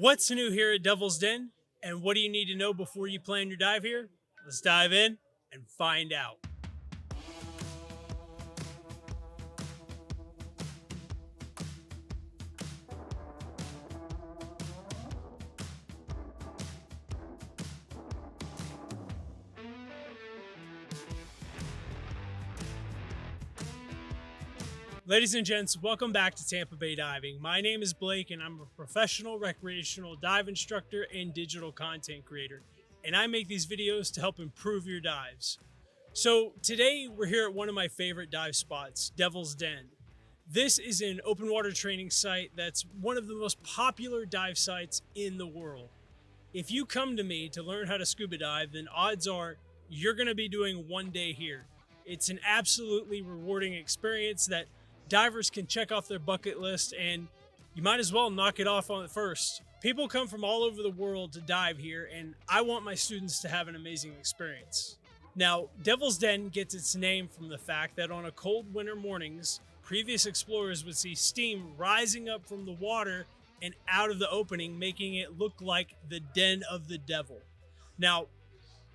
What's new here at Devil's Den? And what do you need to know before you plan your dive here? Let's dive in and find out. Ladies and gents, welcome back to Tampa Bay Diving. My name is Blake, and I'm a professional recreational dive instructor and digital content creator. And I make these videos to help improve your dives. So today we're here at one of my favorite dive spots, Devil's Den. This is an open water training site that's one of the most popular dive sites in the world. If you come to me to learn how to scuba dive, then odds are you're going to be doing one day here. It's an absolutely rewarding experience that divers can check off their bucket list, and you might as well knock it off on it first. People come from all over the world to dive here, and I want my students to have an amazing experience. Now, Devil's Den gets its name from the fact that on a cold winter mornings, previous explorers would see steam rising up from the water and out of the opening, making it look like the den of the devil. Now,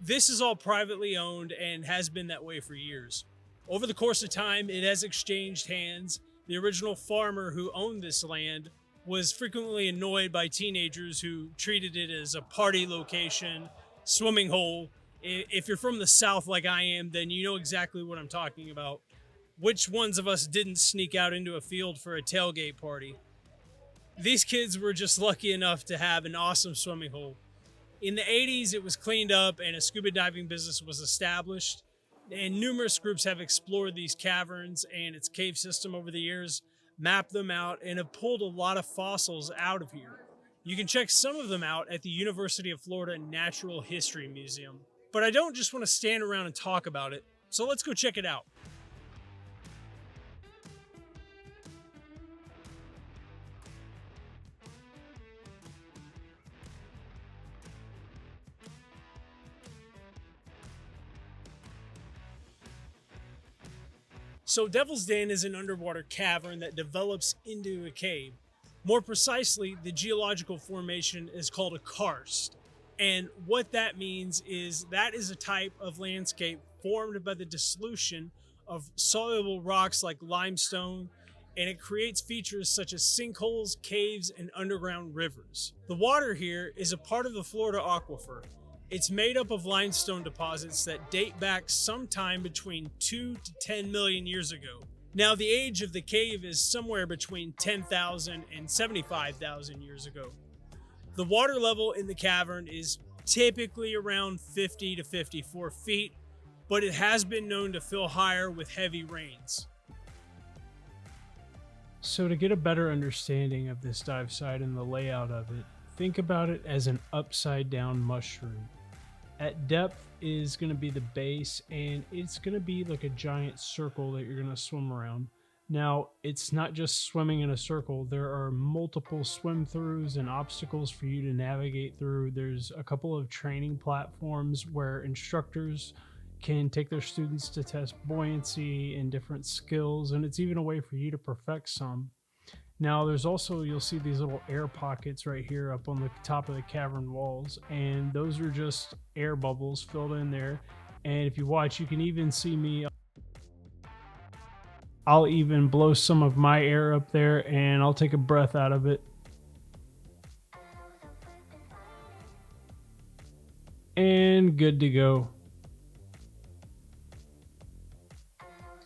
this is all privately owned and has been that way for years. Over the course of time, it has exchanged hands. The original farmer who owned this land was frequently annoyed by teenagers who treated it as a party location, swimming hole. If you're from the South like I am, then you know exactly what I'm talking about. Which ones of us didn't sneak out into a field for a tailgate party? These kids were just lucky enough to have an awesome swimming hole. In the 80s, it was cleaned up and a scuba diving business was established. And numerous groups have explored these caverns and its cave system over the years, mapped them out, and have pulled a lot of fossils out of here. You can check some of them out at the University of Florida Natural History Museum. But I don't just want to stand around and talk about it, so let's go check it out. So Devil's Den is an underwater cavern that develops into a cave. More precisely, the geological formation is called a karst. And what that means is that is a type of landscape formed by the dissolution of soluble rocks like limestone, and it creates features such as sinkholes, caves, and underground rivers. The water here is a part of the Florida aquifer. It's made up of limestone deposits that date back sometime between 2 to 10 million years ago. Now, the age of the cave is somewhere between 10,000 and 75,000 years ago. The water level in the cavern is typically around 50 to 54 feet, but it has been known to fill higher with heavy rains. So to get a better understanding of this dive site and the layout of it, think about it as an upside down mushroom. At depth is going to be the base, and it's going to be like a giant circle that you're going to swim around. Now, it's not just swimming in a circle. There are multiple swim throughs and obstacles for you to navigate through. There's a couple of training platforms where instructors can take their students to test buoyancy and different skills, and it's even a way for you to perfect some. Now, there's also, you'll see these little air pockets right here up on the top of the cavern walls, and those are just air bubbles filled in there. And if you watch, you can even see me. I'll even blow some of my air up there, and I'll take a breath out of it. And good to go.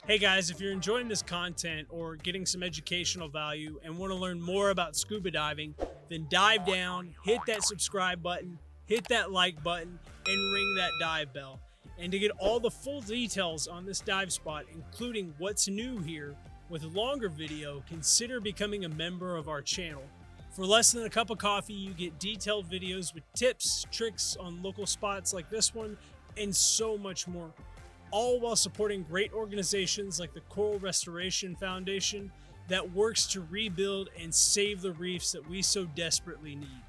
Hey guys, if you're enjoying this content or getting some educational value and want to learn more about scuba diving, then dive down, hit that subscribe button, hit that like button, and ring that dive bell. And to get all the full details on this dive spot, including what's new here with longer video, consider becoming a member of our channel. For less than a cup of coffee, you get detailed videos with tips, tricks on local spots like this one, and so much more. All while supporting great organizations like the Coral Restoration Foundation that works to rebuild and save the reefs that we so desperately need.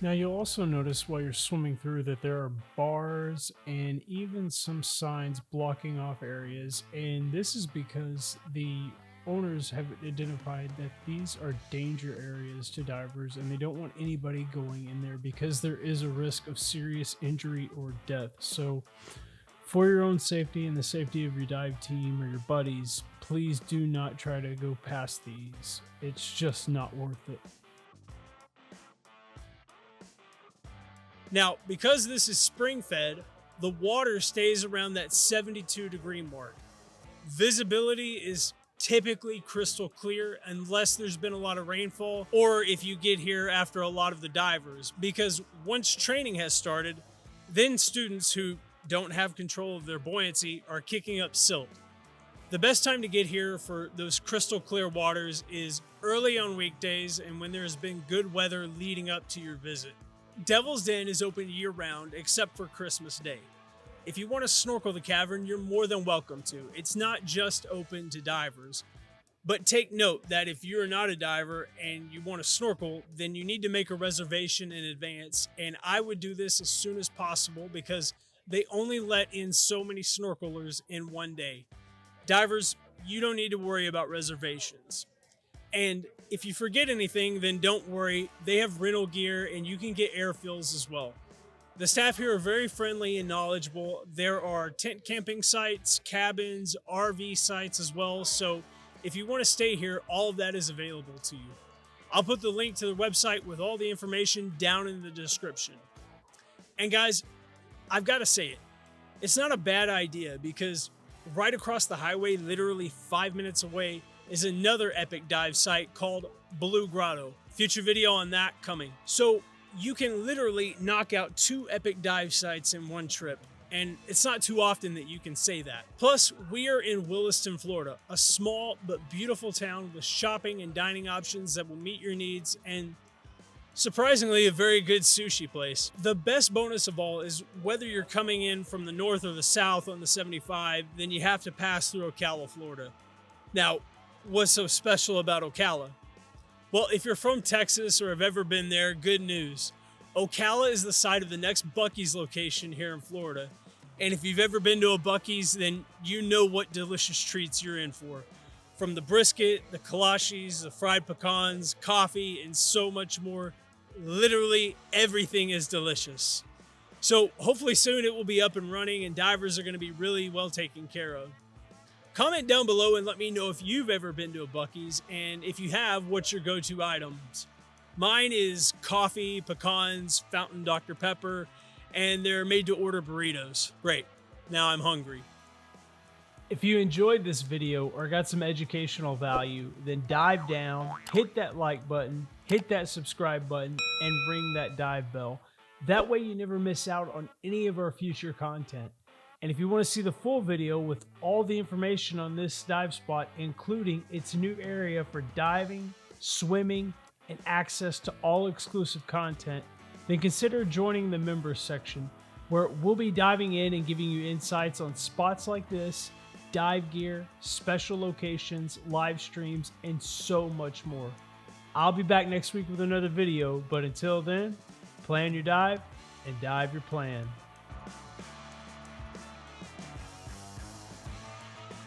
Now, you'll also notice while you're swimming through that there are bars and even some signs blocking off areas, and this is because the owners have identified that these are danger areas to divers and they don't want anybody going in there because there is a risk of serious injury or death. So for your own safety and the safety of your dive team or your buddies, please do not try to go past these. It's just not worth it. Now, because this is spring fed, the water stays around that 72-degree mark. Visibility is typically crystal clear unless there's been a lot of rainfall or if you get here after a lot of the divers, because once training has started, then students who don't have control of their buoyancy are kicking up silt. The best time to get here for those crystal clear waters is early on weekdays and when there's been good weather leading up to your visit. Devil's Den is open year-round except for Christmas Day. If you want to snorkel the cavern, you're more than welcome to. It's not just open to divers. But take note that if you're not a diver and you want to snorkel, then you need to make a reservation in advance. And I would do this as soon as possible because they only let in so many snorkelers in one day. Divers, you don't need to worry about reservations. And if you forget anything, then don't worry. They have rental gear and you can get air fills as well. The staff here are very friendly and knowledgeable. There are tent camping sites, cabins, RV sites as well. So if you want to stay here, all of that is available to you. I'll put the link to the website with all the information down in the description. And guys, I've got to say it. It's not a bad idea because right across the highway, literally 5 minutes away, is another epic dive site called Blue Grotto. Future video on that coming. So you can literally knock out 2 epic dive sites in one trip, and it's not too often that you can say that. Plus, we are in Williston, Florida, a small but beautiful town with shopping and dining options that will meet your needs, and surprisingly, a very good sushi place. The best bonus of all is whether you're coming in from the north or the south on the 75, then you have to pass through Ocala, Florida. Now, what's so special about Ocala? Well, if you're from Texas or have ever been there, good news. Ocala is the site of the next Buc-ee's location here in Florida. And if you've ever been to a Buc-ee's, then you know what delicious treats you're in for. From the brisket, the kolaches, the fried pecans, coffee, and so much more. Literally everything is delicious. So hopefully soon it will be up and running and divers are going to be really well taken care of. Comment down below and let me know if you've ever been to a Buc-ee's, and if you have, what's your go-to items? Mine is coffee, pecans, fountain Dr. Pepper, and they're made-to-order burritos. Great. Now I'm hungry. If you enjoyed this video or got some educational value, then dive down, hit that like button, hit that subscribe button, and ring that dive bell. That way you never miss out on any of our future content. And if you want to see the full video with all the information on this dive spot, including its new area for diving, swimming, and access to all exclusive content, then consider joining the members section, where we'll be diving in and giving you insights on spots like this, dive gear, special locations, live streams, and so much more. I'll be back next week with another video, but until then, plan your dive and dive your plan.